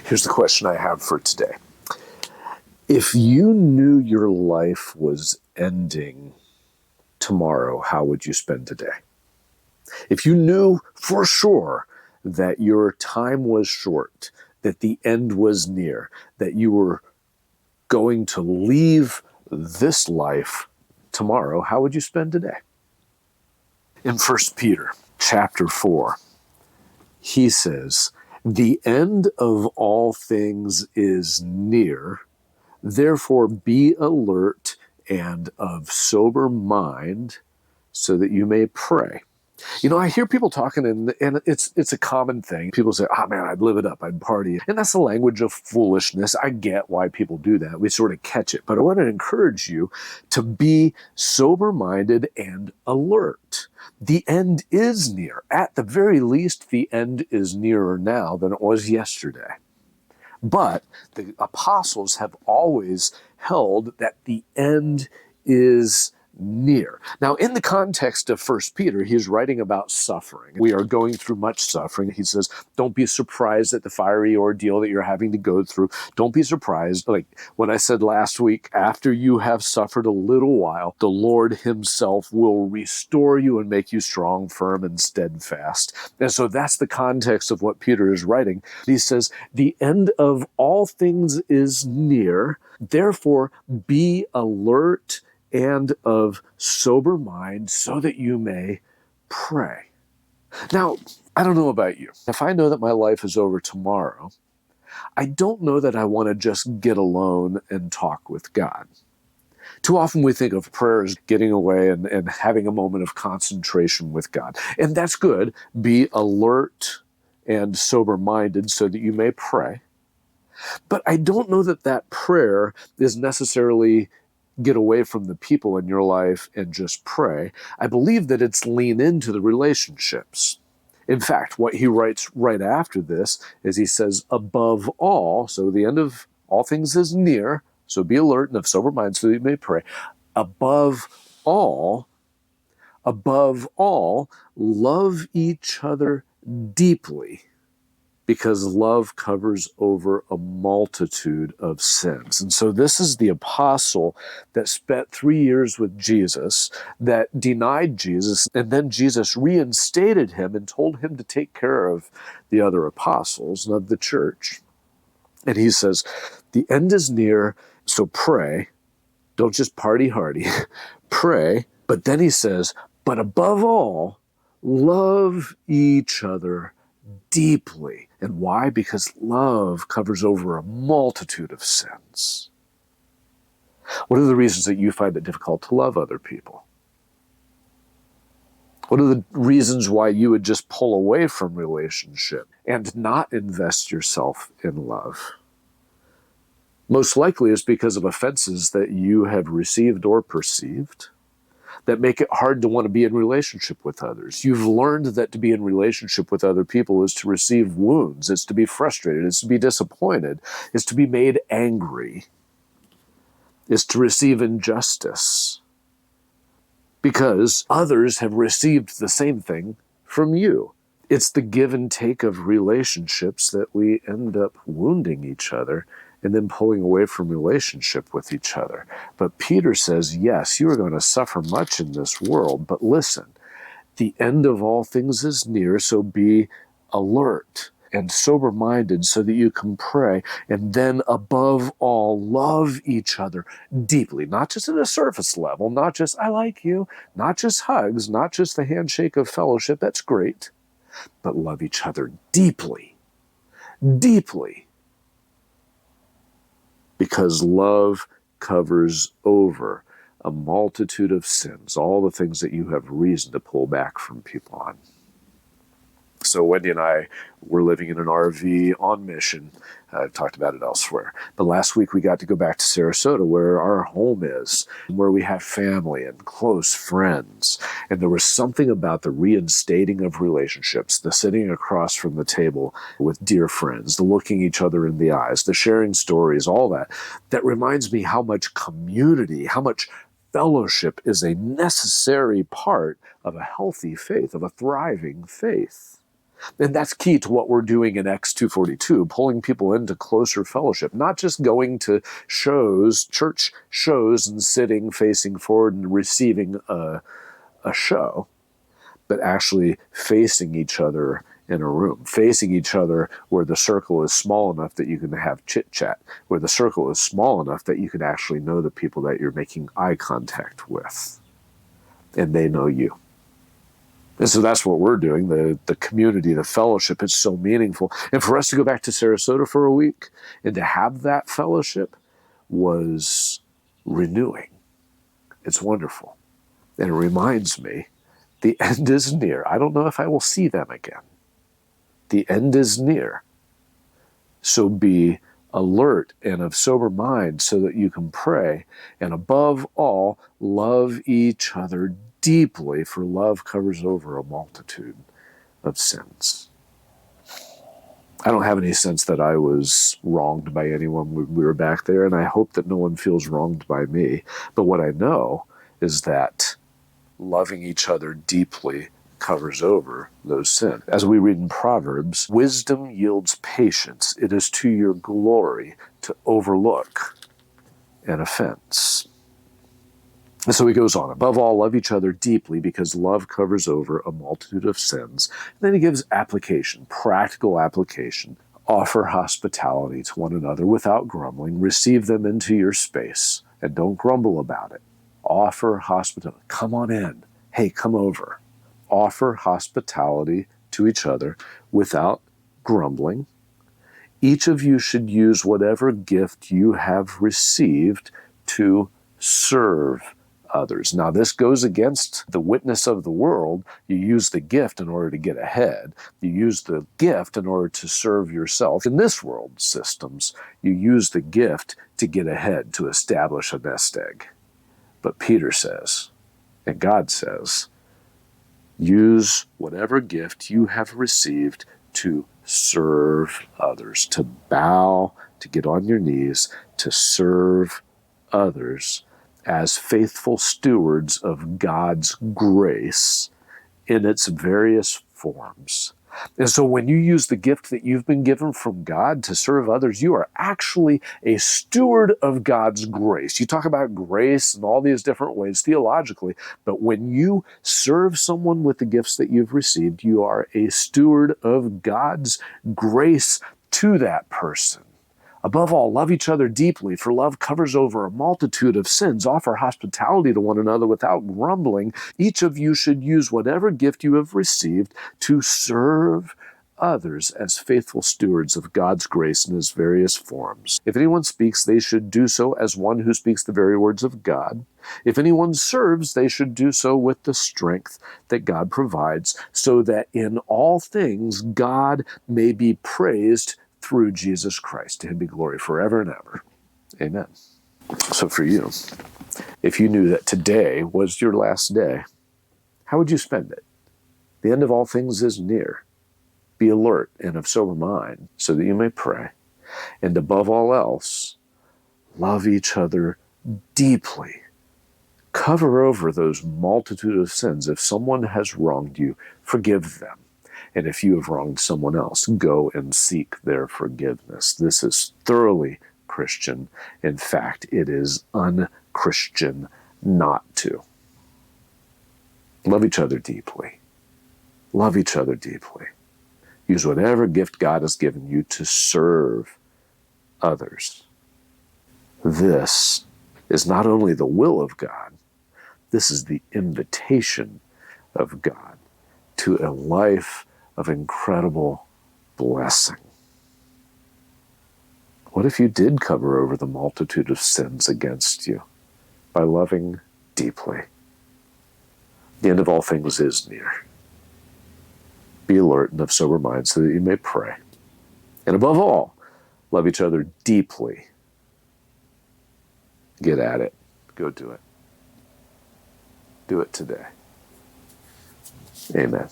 Here's the question I have for today. If you knew your life was ending tomorrow, how would you spend today? If you knew for sure that your time was short, that the end was near, that you were going to leave this life tomorrow, how would you spend today? In 1 Peter chapter 4, he says, "The end of all things is near. Therefore, be alert and of sober mind so that you may pray." You know, I hear people talking, and it's a common thing. People say, "Oh man, I'd live it up, I'd party." And that's the language of foolishness. I get why people do that. We sort of catch it. But I want to encourage you to be sober-minded and alert. The end is near. At the very least, the end is nearer now than it was yesterday. But the apostles have always held that the end is near. Now, in the context of 1 Peter, he's writing about suffering. We are going through much suffering. He says, don't be surprised at the fiery ordeal that you're having to go through. Don't be surprised. Like what I said last week, after you have suffered a little while, the Lord himself will restore you and make you strong, firm, and steadfast. And so that's the context of what Peter is writing. He says, the end of all things is near. Therefore, be alert and of sober mind so that you may pray. Now, I don't know about you. If I know that my life is over tomorrow, I don't know that I want to just get alone and talk with God. Too often we think of prayer as getting away and having a moment of concentration with God. And that's good. Be alert and sober-minded so that you may pray. But I don't know that that prayer is necessarily get away from the people in your life and just pray. I believe that it's lean into the relationships. In fact, what he writes right after this is he says, above all, so the end of all things is near, so be alert and of sober mind so that you may pray. Above all, love each other deeply, because love covers over a multitude of sins. And so this is the apostle that spent 3 years with Jesus, that denied Jesus, and then Jesus reinstated him and told him to take care of the other apostles and of the church. And he says, the end is near, so pray. Don't just party hardy. Pray. But then he says, but above all, love each other deeply. And why? Because love covers over a multitude of sins. What are the reasons that you find it difficult to love other people? What are the reasons why you would just pull away from relationship and not invest yourself in love? Most likely it's because of offenses that you have received or perceived that make it hard to want to be in relationship with others. You've learned that to be in relationship with other people is to receive wounds, it's to be frustrated, it's to be disappointed, it's to be made angry, it's to receive injustice, because others have received the same thing from you. It's the give and take of relationships that we end up wounding each other and then pulling away from relationship with each other. But Peter says, yes, you are going to suffer much in this world, but listen, the end of all things is near, so be alert and sober-minded so that you can pray. And then above all, love each other deeply, not just at a surface level, not just, I like you, not just hugs, not just the handshake of fellowship, that's great, but love each other deeply, deeply. Because love covers over a multitude of sins, all the things that you have reason to pull back from people on. So Wendy and I were living in an RV on mission. I've talked about it elsewhere. But last week we got to go back to Sarasota, where our home is, where we have family and close friends. And there was something about the reinstating of relationships, the sitting across from the table with dear friends, the looking each other in the eyes, the sharing stories, all that, that reminds me how much community, how much fellowship is a necessary part of a healthy faith, of a thriving faith. And that's key to what we're doing in Acts 2:42, pulling people into closer fellowship, not just going to shows, church shows, and sitting facing forward and receiving a show, but actually facing each other in a room, facing each other where the circle is small enough that you can have chit chat, where the circle is small enough that you can actually know the people that you're making eye contact with, and they know you. And so that's what we're doing, the community, the fellowship. It's so meaningful. And for us to go back to Sarasota for a week and to have that fellowship was renewing. It's wonderful. And it reminds me, the end is near. I don't know if I will see them again. The end is near. So be alert and of sober mind so that you can pray. And above all, love each other deeply, for love covers over a multitude of sins. I don't have any sense that I was wronged by anyone when we were back there, and I hope that no one feels wronged by me. But what I know is that loving each other deeply covers over those sins. As we read in Proverbs, wisdom yields patience. It is to your glory to overlook an offense. And so he goes on, above all, love each other deeply because love covers over a multitude of sins. And then he gives application, practical application. Offer hospitality to one another without grumbling. Receive them into your space and don't grumble about it. Offer hospitality. Come on in. Hey, come over. Offer hospitality to each other without grumbling. Each of you should use whatever gift you have received to serve others. Now, this goes against the witness of the world. You use the gift in order to get ahead. You use the gift in order to serve yourself. In this world systems, you use the gift to get ahead, to establish a nest egg. But Peter says, and God says, use whatever gift you have received to serve others, to bow, to get on your knees, to serve others as faithful stewards of God's grace in its various forms. And so when you use the gift that you've been given from God to serve others, you are actually a steward of God's grace. You talk about grace in all these different ways theologically, but when you serve someone with the gifts that you've received, you are a steward of God's grace to that person. Above all, love each other deeply, for love covers over a multitude of sins. Offer hospitality to one another without grumbling. Each of you should use whatever gift you have received to serve others as faithful stewards of God's grace in its various forms. If anyone speaks, they should do so as one who speaks the very words of God. If anyone serves, they should do so with the strength that God provides, so that in all things God may be praised through Jesus Christ. To him be glory forever and ever. Amen. So for you, if you knew that today was your last day, how would you spend it? The end of all things is near. Be alert and of sober mind so that you may pray. And above all else, love each other deeply. Cover over those multitude of sins. If someone has wronged you, forgive them. And if you have wronged someone else, go and seek their forgiveness. This is thoroughly Christian. In fact, it is unchristian not to. Love each other deeply. Love each other deeply. Use whatever gift God has given you to serve others. This is not only the will of God, this is the invitation of God to a life of incredible blessing. What if you did cover over the multitude of sins against you by loving deeply? The end of all things is near. Be alert and of sober mind so that you may pray. And above all, love each other deeply. Get at it. Go do it. Do it today. Amen.